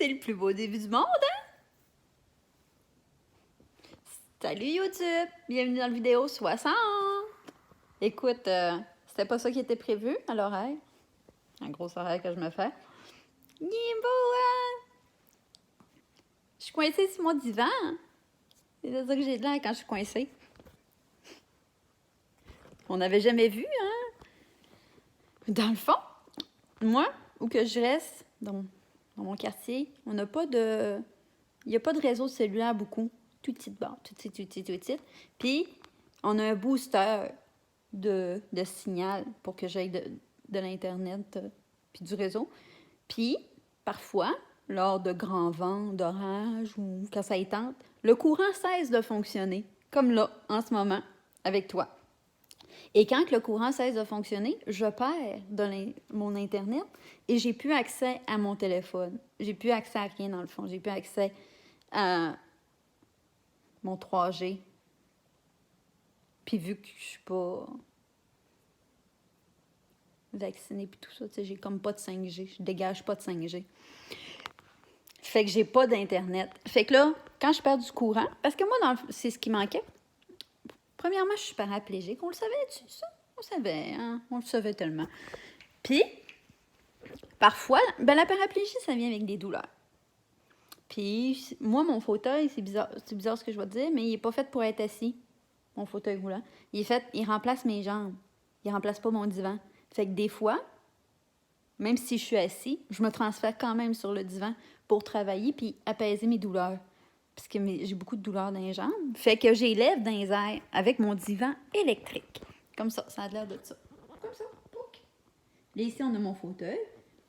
C'est le plus beau début du monde, hein? Salut YouTube! Bienvenue dans la vidéo 60! Écoute, c'était pas ça qui était prévu à l'oreille. Un gros oreille que je me fais. Il est beau, hein? Je suis coincée sur mon divan. C'est ça que j'ai de l'air quand je suis coincée. On n'avait jamais vu, hein? Dans le fond, moi, où que je reste, dans mon quartier, on n'a pas de... Il n'y a pas de réseau cellulaire beaucoup. Tout petit bord, tout petit. Puis, on a un booster de signal pour que j'aille de l'Internet puis du réseau. Puis, parfois, lors de grands vents, d'orage ou quand ça y tente, le courant cesse de fonctionner, comme là, en ce moment, avec toi. Et quand le courant cesse de fonctionner, je perds mon Internet et j'ai plus accès à mon téléphone. J'ai plus accès à rien dans le fond. J'ai plus accès à mon 3G. Puis vu que je suis pas vaccinée puis tout ça, tu sais, j'ai comme pas de 5G. Je dégage pas de 5G. Fait que j'ai pas d'Internet. Fait que là, quand je perds du courant, parce que moi, c'est ce qui manquait. Premièrement, je suis paraplégique. On le savait-tu, ça? On savait, hein? On le savait tellement. Puis, parfois, la paraplégie, ça vient avec des douleurs. Puis, moi, mon fauteuil, c'est bizarre ce que je vais te dire, mais il est pas fait pour être assis, mon fauteuil roulant. Il remplace mes jambes. Il remplace pas mon divan. Fait que des fois, même si je suis assis, je me transfère quand même sur le divan pour travailler puis apaiser mes douleurs. Parce que j'ai beaucoup de douleurs dans les jambes. Fait que j'élève dans les airs avec mon divan électrique. Comme ça a l'air de ça. Comme ça. Là, ici, on a mon fauteuil.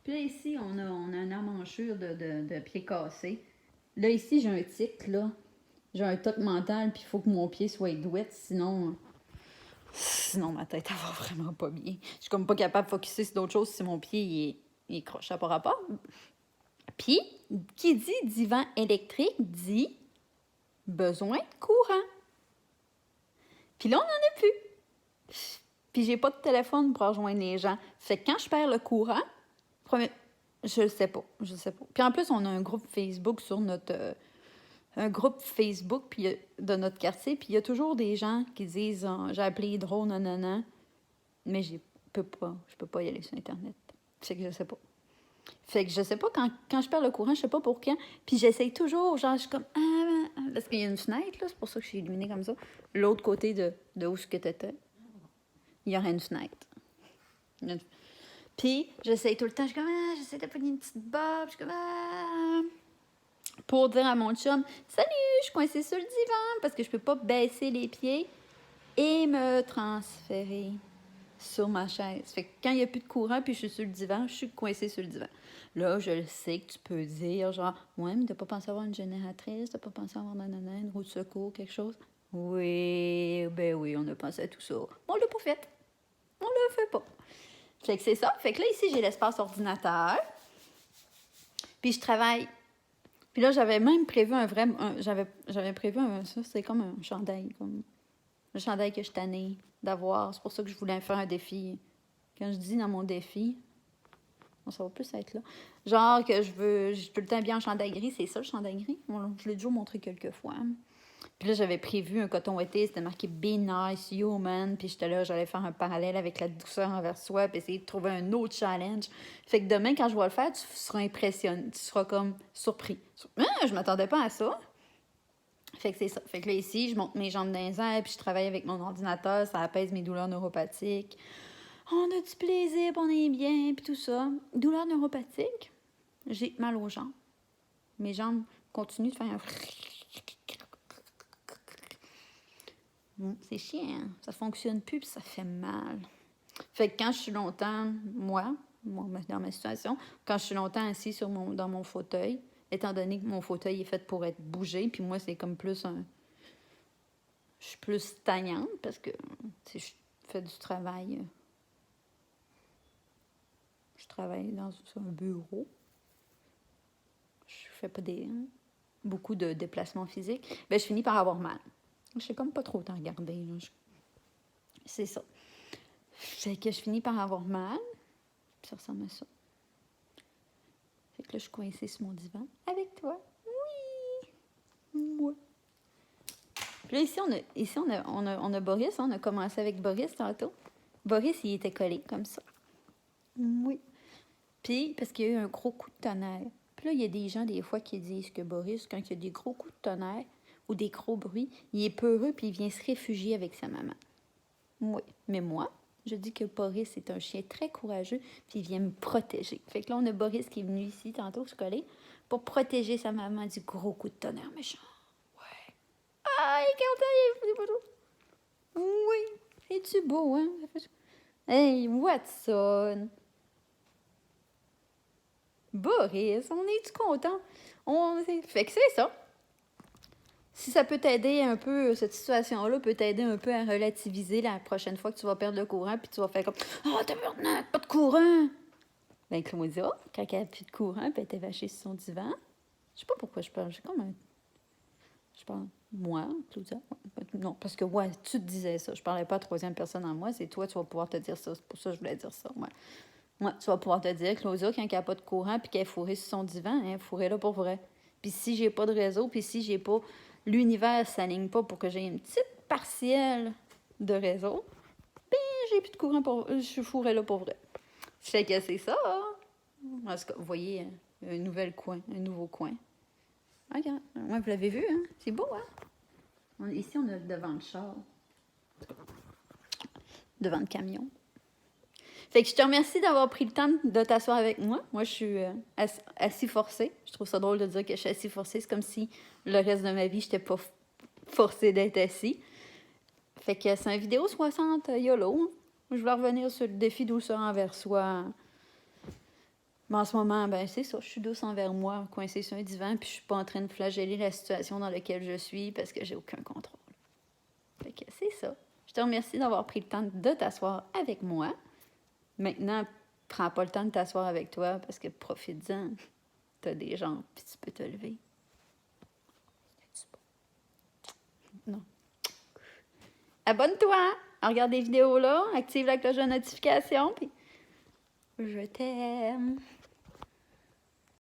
Puis là, ici, on a une emmanchure de pied cassé. Là, ici, j'ai un tic, là. J'ai un toc mental, puis il faut que mon pied soit douette, sinon ma tête, elle va vraiment pas bien. Je suis comme pas capable de focusser sur d'autres choses si mon pied, il est croche à pas rapport. Puis, qui dit divan électrique, dit besoin de courant. Puis là, on n'en a plus. Puis j'ai pas de téléphone pour rejoindre les gens. Fait que quand je perds le courant, je sais pas. Puis en plus, on a un groupe Facebook sur notre... un groupe Facebook puis, de notre quartier, puis il y a toujours des gens qui disent j'ai appelé Hydro, non, mais je peux pas y aller sur Internet. Fait que je sais pas. Fait que je sais pas quand je perds le courant, je sais pas pour quand. Puis j'essaye toujours, genre, je suis comme parce qu'il y a une fenêtre, là, c'est pour ça que je suis illuminée comme ça. L'autre côté de où ce que t'étais, il y aurait une fenêtre. Puis j'essaye tout le temps, je suis comme j'essaie de prendre une petite bob, je suis comme pour dire à mon chum salut, je suis coincée sur le divan parce que je peux pas baisser les pieds et me transférer sur ma chaise. Fait que quand il n'y a plus de courant puis je suis sur le divan, je suis coincée sur le divan. Là, je le sais que tu peux dire genre ouais, mais t'as pas pensé avoir une génératrice, t'as pas pensé avoir une roue de secours, quelque chose. Oui, ben oui, on a pensé à tout ça. On l'a pas fait. On le fait pas. Fait que c'est ça. Fait que là, ici, j'ai l'espace ordinateur. Puis je travaille. Puis là, j'avais même prévu j'avais prévu ça, c'est comme un chandail, comme le chandail que je tannais d'avoir. C'est pour ça que je voulais faire un défi. Quand je dis dans mon défi, ça va plus être là. Genre que j'ai tout le temps bien en chandail gris, c'est ça le chandail gris? Je l'ai déjà montré quelques fois. Puis là, j'avais prévu un coton ouaté, c'était marqué Be Nice Human. Puis j'étais là, j'allais faire un parallèle avec la douceur envers soi, puis essayer de trouver un autre challenge. Fait que demain, quand je vais le faire, tu seras impressionné, tu seras comme surpris. Je m'attendais pas à ça. Fait que c'est ça. Fait que là, ici, je monte mes jambes dans les airs, puis je travaille avec mon ordinateur, ça apaise mes douleurs neuropathiques. On a du plaisir, puis on est bien, puis tout ça. Douleurs neuropathiques, j'ai mal aux jambes. Mes jambes continuent de faire un... C'est chiant, hein? Ça fonctionne plus puis ça fait mal. Fait que quand je suis longtemps, moi, dans ma situation, quand je suis longtemps assis dans mon fauteuil, étant donné que mon fauteuil est fait pour être bougé, puis moi, c'est comme plus je suis plus stagnante parce que je fais du travail. Je travaille dans un bureau. Je fais pas beaucoup de déplacements physiques. Je finis par avoir mal. Je sais comme pas trop t'en regarder. Là. C'est ça. Fait que je finis par avoir mal. Ça ressemble à ça. Fait que là, je suis coincée sur mon divan avec toi. Oui! Moi. Puis là, ici, on a Boris. On a commencé avec Boris tantôt. Boris, il était collé comme ça. Oui. Puis, parce qu'il y a eu un gros coup de tonnerre. Puis là, il y a des gens, des fois, qui disent que Boris, quand il y a des gros coups de tonnerre ou des gros bruits, il est peureux puis il vient se réfugier avec sa maman. Oui. Mais moi, je dis que Boris est un chien très courageux puis il vient me protéger. Fait que là, on a Boris qui est venu ici, tantôt, se coller, pour protéger sa maman du gros coup de tonnerre méchant. Ouais. Ah, il est content, oui. Es-tu beau, hein? Hey, Watson! Boris, on est-tu content? Fait que c'est ça. Si ça peut t'aider un peu, cette situation-là peut t'aider un peu à relativiser la prochaine fois que tu vas perdre le courant, puis tu vas faire comme oh, tabarnak, pas de courant! Ben, Claudia, quand elle n'a plus de courant, puis elle était vachée sur son divan. Je sais pas pourquoi je parle. J'ai comme un. Je parle. Moi, Claudia. Non, parce que ouais, tu te disais ça. Je parlais pas à troisième personne en moi, c'est toi, tu vas pouvoir te dire ça. C'est pour ça que je voulais dire ça. Ouais. Ouais, tu vas pouvoir te dire, Claudia, quand elle n'a pas de courant puis qu'elle est fourrée sur son divan, elle est fourrée là pour vrai. Puis si j'ai pas de réseau, puis si j'ai pas. L'univers ne s'aligne pas pour que j'ai une petite partielle de réseau, ben j'ai plus de courant pour. Je suis fourrée là pour vrai. Fait que c'est ça. En tout cas, vous voyez, un nouveau coin. Regarde, ouais, vous l'avez vu, hein? C'est beau, hein? Ici, on a devant le char. Devant le camion. Fait que je te remercie d'avoir pris le temps de t'asseoir avec moi. Moi, je suis assis forcée. Je trouve ça drôle de dire que je suis assis forcée. C'est comme si le reste de ma vie, je n'étais pas forcée d'être assis. Fait que c'est un vidéo 60 YOLO. Je vais revenir sur le défi douceur envers soi. Mais en ce moment, ben c'est ça. Je suis douce envers moi, coincée sur un divan, puis je suis pas en train de flageller la situation dans laquelle je suis parce que j'ai aucun contrôle. Fait que c'est ça. Je te remercie d'avoir pris le temps de t'asseoir avec moi. Maintenant, prends pas le temps de t'asseoir avec toi parce que profites-en. T'as des jambes puis tu peux te lever. Non. Abonne-toi, regarde des vidéos là, active la cloche de notification puis je t'aime.